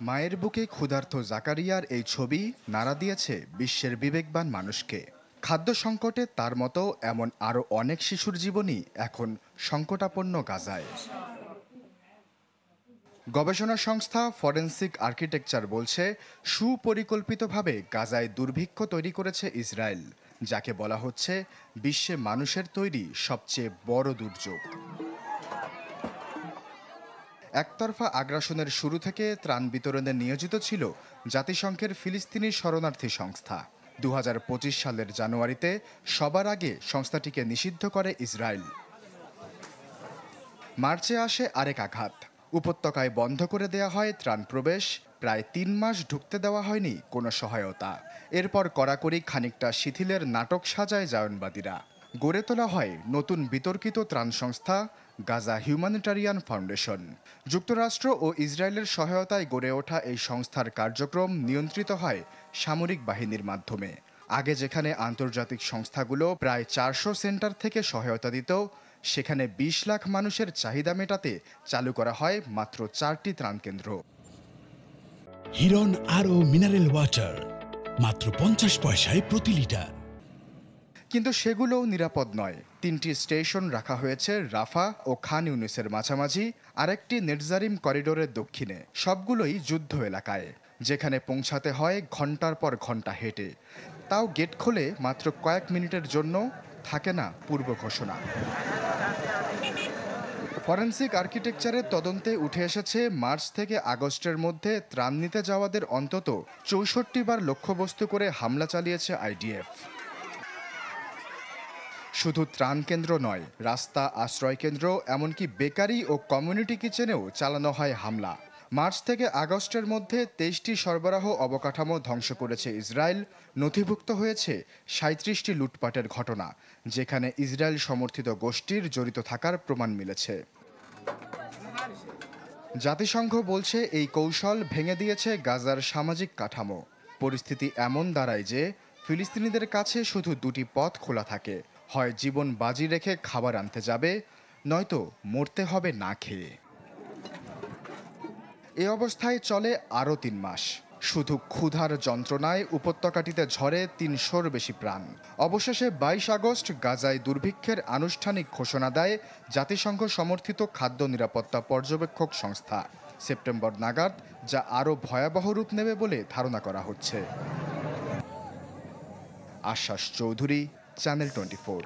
মায়ের বুকে ক্ষুধার্ত জাকারিয়ার এই ছবি নাড়া দিয়েছে বিশ্বের বিবেকবান মানুষকে। খাদ্য সংকটে তার মতো এমন আরও অনেক শিশুর জীবনই এখন সংকটাপন্ন গাজায়। গবেষণা সংস্থা ফরেনসিক আর্কিটেকচার বলছে, সুপরিকল্পিতভাবে গাজায় দুর্ভিক্ষ তৈরি করেছে ইসরায়েল, যাকে বলা হচ্ছে বিশ্বে মানুষের তৈরি সবচেয়ে বড় দুর্যোগ। একতরফা আগ্রাসনের শুরু থেকে ত্রাণ বিতরণে নিয়োজিত ছিল জাতিসংঘের ফিলিস্তিনি শরণার্থী সংস্থা। 2025 সালের জানুয়ারিতে সবার আগে সংস্থাটিকে নিষিদ্ধ করে ইসরায়েল। মার্চে আসে আরেক আঘাত। উপত্যকায় বন্ধ করে দেয়া হয় ত্রাণ প্রবেশ, প্রায় 3 মাস ঢুকতে দেওয়া হয়নি কোনো সহায়তা। এরপর কড়াকড়ি খানিকটা শিথিলের নাটক সাজায় জায়নবাদীরা। গড়ে তোলা হয় নতুন বিতর্কিত ত্রাণ সংস্থা গাজা হিউম্যানিটারিয়ান ফাউন্ডেশন। যুক্তরাষ্ট্র ও ইসরায়েলের সহায়তায় গড়ে ওঠা এই সংস্থার কার্যক্রম নিয়ন্ত্রিত হয় সামরিক বাহিনীর মাধ্যমে। আগে যেখানে আন্তর্জাতিক সংস্থাগুলো প্রায় 400 সেন্টার থেকে সহায়তা দিত, সেখানে 20 লাখ মানুষের চাহিদা মেটাতে চালু করা হয় মাত্র 4টি ত্রাণ কেন্দ্র। হিরন আরও মিনারেল ওয়াটার মাত্র 50 পয়সায় প্রতি লিটার। কিন্তু সেগুলোও নিরাপদ নয়। 3টি স্টেশন রাখা হয়েছে রাফা ও খান ইউনিসের মাঝামাঝি, আরেকটি নেটজারিম করিডোরের দক্ষিণে। সবগুলোই যুদ্ধ এলাকায়, যেখানে পৌঁছাতে হয় ঘন্টার পর ঘন্টা হেঁটে। তাও গেট খোলে মাত্র কয়েক মিনিটের জন্য, থাকে না পূর্ব ঘোষণা। ফরেনসিক আর্কিটেকচারের তদন্তে উঠে এসেছে মার্চ থেকে আগস্টের মধ্যে ত্রাণ নিতে যাওয়াদের অন্তত 64 বার লক্ষ্যবস্তু করে হামলা চালিয়েছে আইডিএফ। শুধু ত্রাণ কেন্দ্র নয়, রাস্তা, আশ্রয়কেন্দ্র, এমনকি বেকারি ও কমিউনিটি কিচেনেও চালানো হয় হামলা। মার্চ থেকে আগস্টের মধ্যে 23টি সরবরাহ অবকাঠামো ধ্বংস করেছে ইসরায়েল। নথিভুক্ত হয়েছে 37টি লুটপাটের ঘটনা, যেখানে ইসরায়েল সমর্থিত গোষ্ঠীর জড়িত থাকার প্রমাণ মিলেছে। জাতিসংঘ বলছে এই কৌশল ভেঙে দিয়েছে গাজার সামাজিক কাঠামো। পরিস্থিতি এমন দাঁড়ায় যে ফিলিস্তিনিদের কাছে শুধু 2টি পথ খোলা থাকে, হয় জীবন বাজি রেখে খাবার আনতে যাবে, নয়তো মরতে হবে না খেয়ে। এ অবস্থায় চলে আরও 3 মাস। শুধু ক্ষুধার যন্ত্রণায় উপত্যকাটিতে ঝরে 300-র বেশি প্রাণ। অবশেষে 22 আগস্ট গাজায় দুর্ভিক্ষের আনুষ্ঠানিক ঘোষণা দেয় জাতিসংঘ সমর্থিত খাদ্য নিরাপত্তা পর্যবেক্ষক সংস্থা। সেপ্টেম্বর নাগাদ যা আরও ভয়াবহ রূপ নেবে বলে ধারণা করা হচ্ছে। আশ্বাস চৌধুরী, চ্যানেল 24।